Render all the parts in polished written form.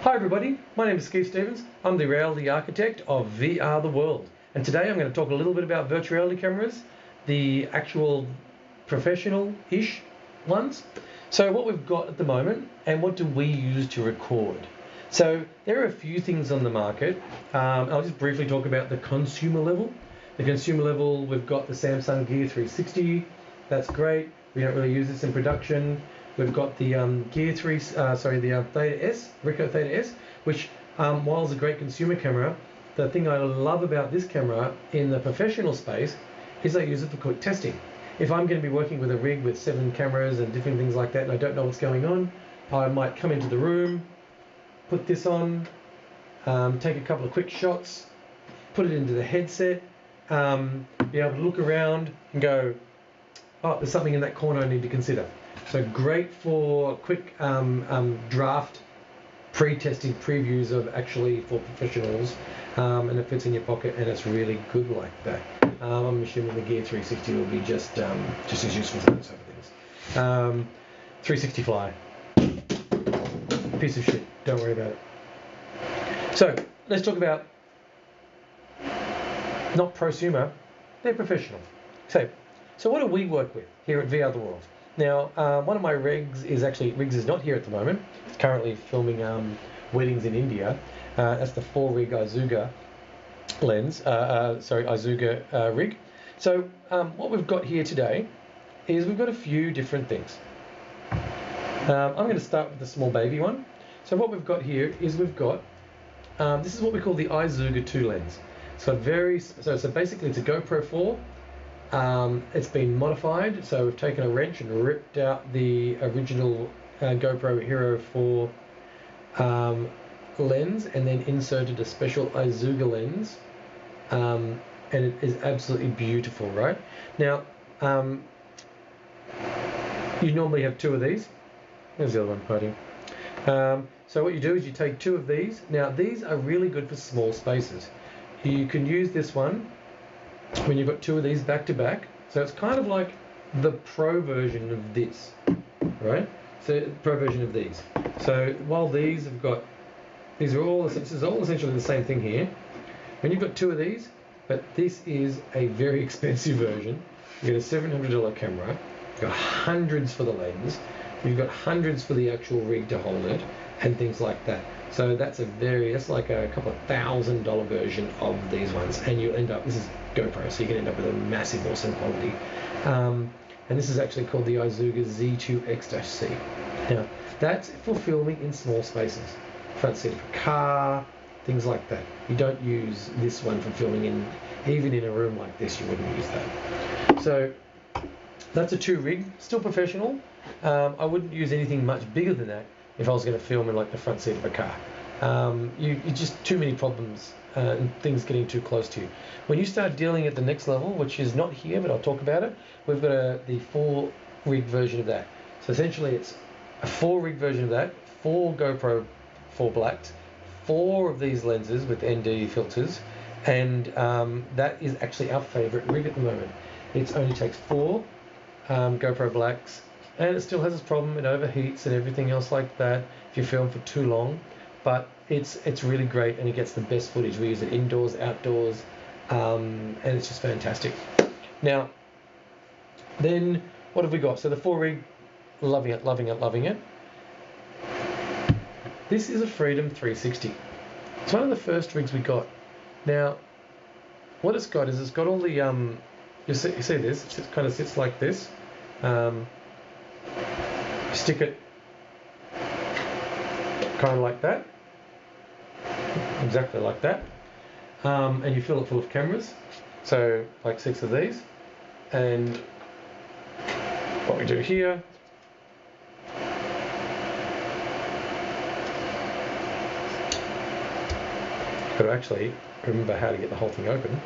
Hi everybody, my name is Keith Stevens. I'm the reality architect of VR The World, and today I'm going to talk a little bit about virtual reality cameras, the actual professional-ish ones. So what we've got at the moment, and what do we use to record? So there are a few things on the market. I'll just briefly talk about the consumer level. The consumer level, we've got the Samsung Gear 360. That's great. We don't really use this in production. We've got the the Theta S, Ricoh Theta S, which while it's a great consumer camera, the thing I love about this camera in the professional space is I use it for quick testing. If I'm going to be working with a rig with 7 cameras and different things like that, and I don't know what's going on, I might come into the room, put this on, take a couple of quick shots, put it into the headset, be able to look around and go, oh, there's something in that corner I need to consider. So great for quick draft pre-testing previews of actually for professionals, and it fits in your pocket and it's really good like that. I'm assuming the Gear 360 will be just as useful for those type of things. 360 Fly, piece of shit, don't worry about it. So let's talk about not prosumer, they're professional. So what do we work with here at VR The World? Now, one of my rigs is not here at the moment. It's currently filming weddings in India. That's the 4-rig Izuga lens, Izuga rig. So what we've got here today is we've got a few different things. I'm going to start with the small baby one. So what we've got here is this is what we call the Izuga 2 lens. So basically it's a GoPro 4. It's been modified, so we've taken a wrench and ripped out the original GoPro Hero 4 lens and then inserted a special Izuga lens, and it is absolutely beautiful, right? Now, you normally have 2 of these. There's the other one hiding. So what you do is you take 2 of these. Now, these are really good for small spaces. You can use this one when you've got 2 of these back to back. So it's kind of like the pro version of this, right? So pro version of these. So while this is all essentially the same thing here. When you've got 2 of these, but this is a very expensive version. You get a $700 camera, you've got hundreds for the lens, you've got hundreds for the actual rig to hold it, and things like that. So that's like a couple of $1,000 version of these ones, and you'll end up, this is GoPro, so you can end up with a massive, awesome quality. And this is actually called the Izuga Z2X-C. Now, that's for filming in small spaces, front seat of a car, things like that. You don't use this one for filming even in a room like this, you wouldn't use that. So that's a 2 rig, still professional. I wouldn't use anything much bigger than that if I was going to film in like the front seat of a car. You just too many problems and things getting too close to you. When you start dealing at the next level, which is not here, but I'll talk about it, we've got the 4-rig version of that. So essentially it's a 4-rig version of that, 4 GoPro 4 blacks, 4 of these lenses with ND filters, and that is actually our favorite rig at the moment. It only takes 4 GoPro blacks, and it still has its problem, it overheats and everything else like that if you film for too long, but it's really great and it gets the best footage. We use it indoors, outdoors, and it's just fantastic. Now, then what have we got? So the 4-rig, loving it, loving it, loving it. This is a Freedom 360. It's one of the first rigs we got. Now, what it's got is it's got all the, you see this, it kind of sits like this. Stick it kind of like that, exactly like that, and you fill it full of cameras, so like 6 of these. And what we do here, got to actually remember how to get the whole thing open.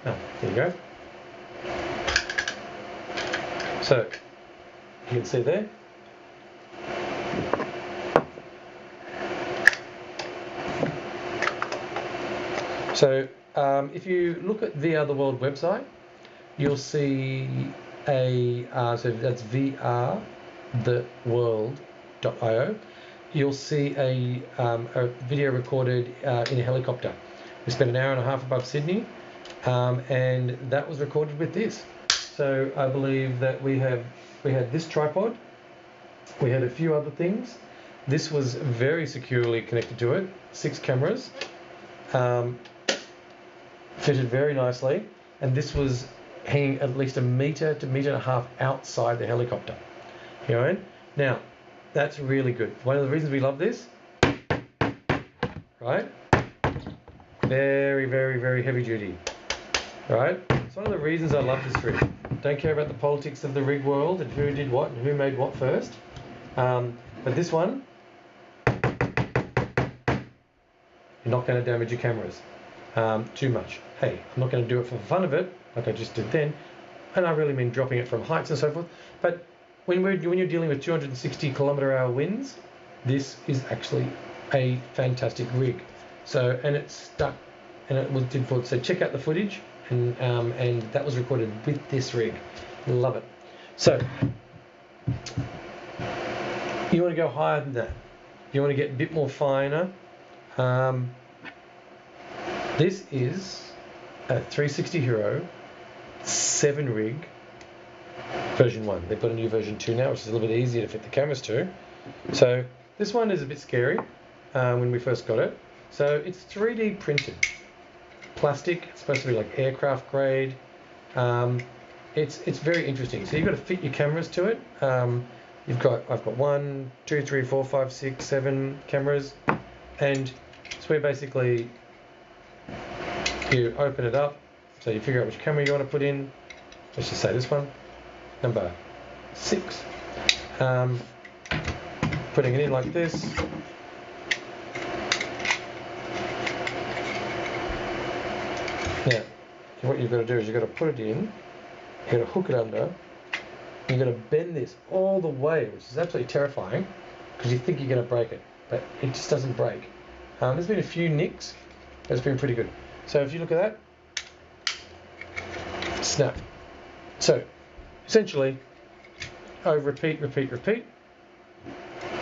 There you go. So you can see there. So if you look at VR The World website, you'll see so that's vrtheworld.io. you'll see a video recorded in a helicopter. We spent an hour and a half above Sydney, and that was recorded with this. So I believe that we had this tripod, we had a few other things. This was very securely connected to it, 6 cameras, fitted very nicely, and this was hanging at least 1 metre to 1.5 metres outside the helicopter. You know, now that's really good. One of the reasons we love this, right? Very, very, very heavy duty, right? It's one of the reasons I love this rig. Don't care about the politics of the rig world and who did what and who made what first. But this one, you're not going to damage your cameras too much. Hey, I'm not going to do it for the fun of it, like I just did then, and I really mean dropping it from heights and so forth. But when you're dealing with 260 km/h winds, this is actually a fantastic rig. So, and it's stuck, and it did for. So check out the footage, and that was recorded with this rig. Love it. So you want to go higher than that. You want to get a bit more finer. This is a 360 Hero 7 rig version 1. They've got a new version 2 now, which is a little bit easier to fit the cameras to. So this one is a bit scary when we first got it. So it's 3D printed plastic. It's supposed to be like aircraft grade. It's very interesting. So you've got to fit your cameras to it. I've got 1, 2, 3, 4, 5, 6, 7 cameras, and it's where basically you open it up. So you figure out which camera you want to put in. Let's just say this one, number 6. Putting it in like this. Now, what you've got to do is you've got to put it in, you've got to hook it under, you've got to bend this all the way, which is absolutely terrifying because you think you're going to break it, but it just doesn't break. There's been a few nicks, but it's been pretty good. So if you look at that, snap. So essentially, repeat. Put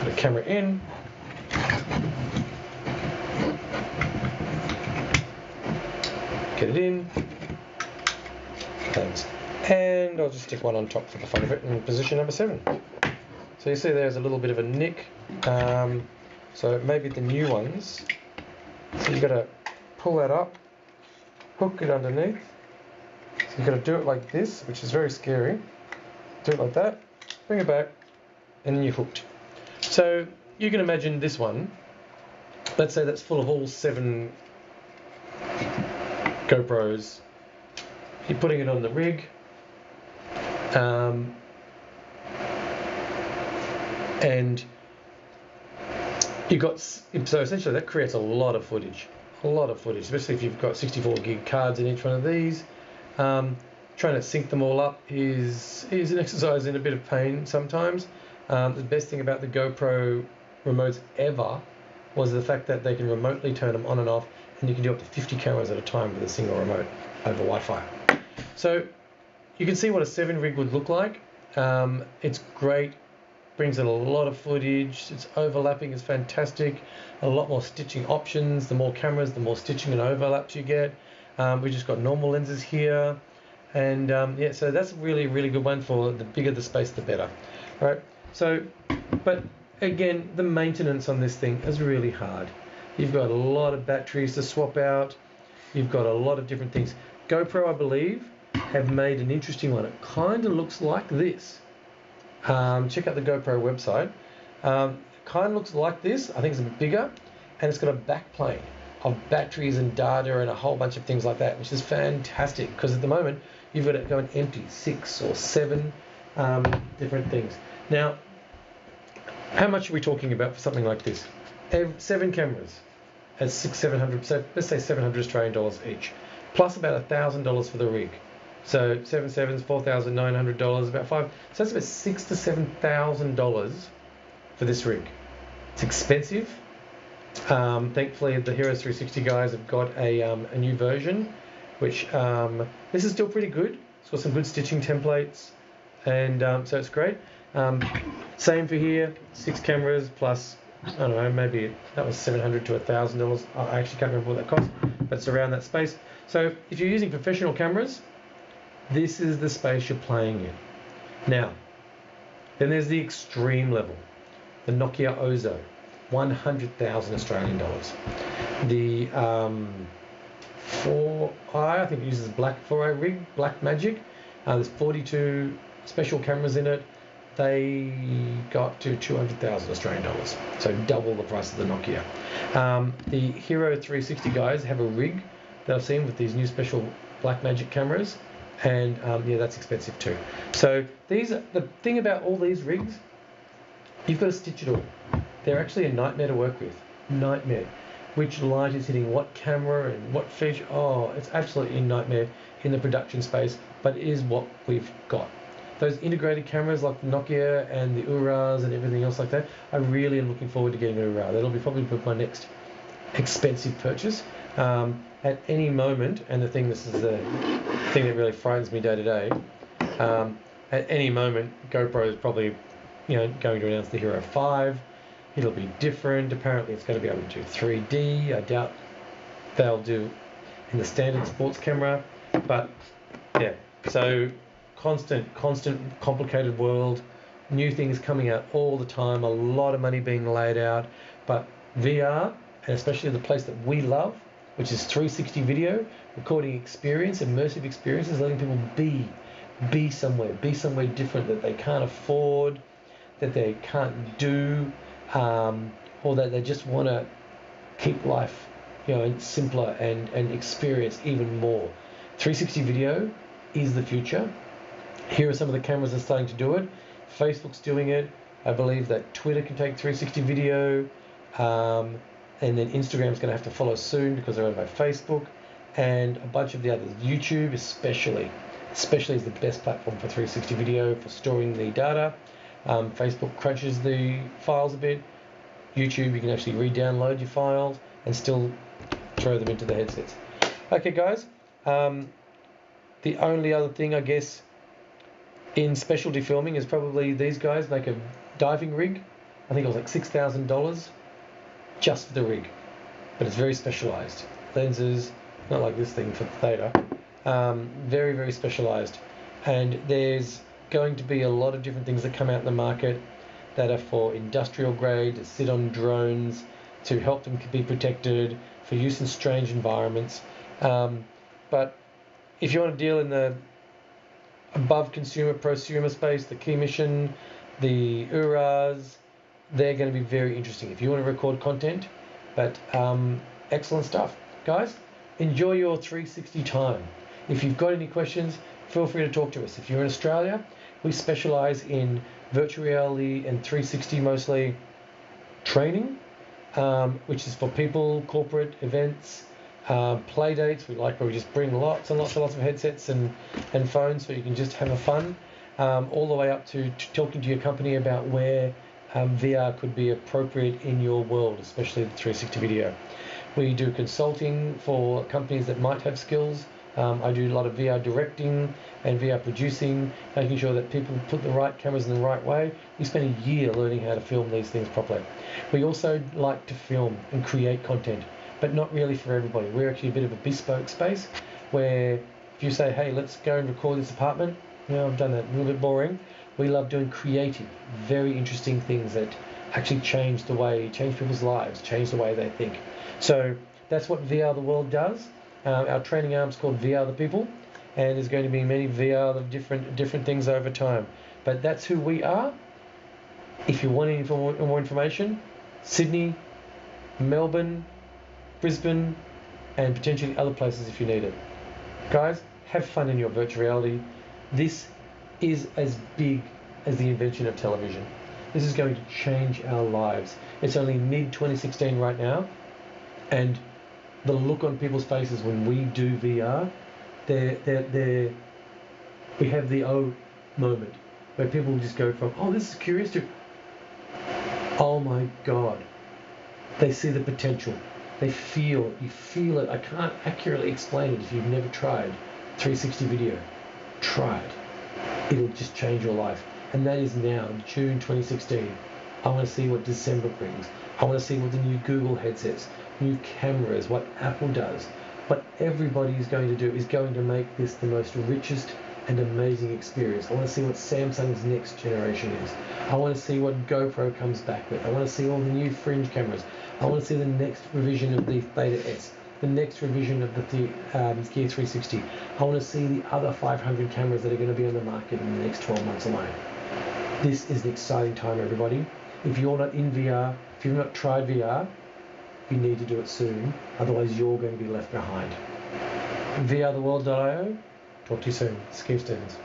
the camera in. Get it in. Thanks. And I'll just stick one on top for the fun of it in position number 7. So you see there's a little bit of a nick. So maybe the new ones. So you've got to pull that up, hook it underneath. So you've got to do it like this, which is very scary. Do it like that, bring it back, and then you're hooked. So you can imagine this one. Let's say that's full of all 7 GoPros. You're putting it on the rig, and you got, so essentially that creates a lot of footage, especially if you've got 64 gig cards in each one of these. Trying to sync them all up is an exercise in a bit of pain sometimes. The best thing about the GoPro remotes ever was the fact that they can remotely turn them on and off, and you can do up to 50 cameras at a time with a single remote over Wi-Fi. So you can see what a 7 rig would look like. It's great, brings in a lot of footage, its overlapping is fantastic, a lot more stitching options. The more cameras, the more stitching and overlaps you get. We just got normal lenses here, and yeah, so that's a really, really good one. For the bigger the space, the better, right? So, but again, the maintenance on this thing is really hard. You've got a lot of batteries to swap out. You've got a lot of different things. GoPro, I believe, have made an interesting one. It kind of looks like this. Check out the GoPro website. It kind of looks like this. I think it's a bit bigger, and it's got a backplane of batteries and data and a whole bunch of things like that, which is fantastic, because at the moment you've got it going empty, 6 or 7 different things. Now, how much are we talking about for something like this? 7 cameras at $600-700, so let's say $700 Australian dollars each, plus about $1,000 for the rig. So 7 sevens, $4,900, about 5. So that's about $6,000 to $7,000 for this rig. It's expensive. Thankfully, the Heroes 360 guys have got a new version, which this is still pretty good. It's got some good stitching templates, and so it's great. Same for here, 6 cameras plus I don't know, maybe that was $700 to $1,000. I actually can't remember what that cost, but it's around that space. So if you're using professional cameras, this is the space you're playing in. Now, then there's the extreme level, the Nokia Ozo, 100,000 Australian dollars. The 4i, I think it uses black 4i rig, Black Magic. There's 42 special cameras in it. They got to 200,000 Australian dollars, so double the price of the Nokia. The Hero 360 guys have a rig that I've seen with these new special Black Magic cameras, and yeah, that's expensive too. So the thing about all these rigs, you've got to stitch it all. They're actually a nightmare to work with. Nightmare. Which light is hitting what camera and what feature. Oh, it's absolutely a nightmare in the production space, but it is what we've got. Those integrated cameras like the Nokia and the Uras and everything else like that, I really am looking forward to getting an Ura. That'll be probably my next expensive purchase. At any moment, and this is the thing that really frightens me day to day, at any moment, GoPro is probably going to announce the Hero 5. It'll be different. Apparently it's going to be able to do 3D. I doubt they'll do in the standard sports camera. But yeah, so constant, complicated world. New things coming out all the time. A lot of money being laid out. But VR, and especially the place that we love, which is 360 video, recording experience, immersive experiences, letting people be somewhere different that they can't afford, that they can't do, or that they just want to keep life, simpler and experience even more. 360 video is the future. Here are some of the cameras that are starting to do it. Facebook's doing it. I believe that Twitter can take 360 video, and then Instagram's going to have to follow soon because they're owned by Facebook, and a bunch of the others. YouTube especially is the best platform for 360 video for storing the data. Facebook crunches the files a bit. YouTube, you can actually re-download your files and still throw them into the headsets. Okay, guys. The only other thing, I guess, in specialty filming is probably these guys make a diving rig. I think it was like $6,000 just for the rig. But it's very specialized. Lenses, not like this thing for Theta. Very, very specialized. And there's going to be a lot of different things that come out in the market that are for industrial grade, to sit on drones, to help them be protected, for use in strange environments. But if you want to deal in the above consumer, prosumer space, the Key Mission, the Uras, they're going to be very interesting if you want to record content. But excellent stuff. Guys, enjoy your 360 time. If you've got any questions, feel free to talk to us. If you're in Australia, we specialize in virtual reality and 360 mostly training, which is for people, corporate events, play dates. We like where we just bring lots and lots of headsets and phones so you can just have a fun, all the way up to talking to your company about where VR could be appropriate in your world, especially the 360 video. We do consulting for companies that might have skills. I do a lot of VR directing and VR producing, making sure that people put the right cameras in the right way. We spend a year learning how to film these things properly. We also like to film and create content, but not really for everybody. We're actually a bit of a bespoke space where if you say, hey, let's go and record this apartment, I've done that, a little bit boring. We love doing creative, very interesting things that actually change people's lives, change the way they think. So that's what VR the World does. Our training arm's called VR the People, and there's going to be many VR of different things over time. But that's who we are. If you want any more information, Sydney, Melbourne, Brisbane, and potentially other places if you need it. Guys, have fun in your virtual reality. This is as big as the invention of television. This is going to change our lives. It's only mid-2016 right now, and the look on people's faces when we do VR, we have the oh moment where people just go from, oh, this is curious, to, oh my God. They see the potential. You feel it. I can't accurately explain it if you've never tried 360 video. Try it. It'll just change your life. And that is now, June 2016. I want to see what December brings. I want to see what the new Google headsets, new cameras, what Apple does. What everybody is going to do is going to make this the most richest and amazing experience. I want to see what Samsung's next generation is. I want to see what GoPro comes back with. I want to see all the new fringe cameras. I want to see the next revision of the Theta S, the next revision of the Gear 360. I want to see the other 500 cameras that are going to be on the market in the next 12 months alone. This is an exciting time, everybody. If you're not in VR, if you've not tried VR, you need to do it soon. Otherwise, you're going to be left behind. VRtheworld.io. Talk to you soon. Skeeve Stevens.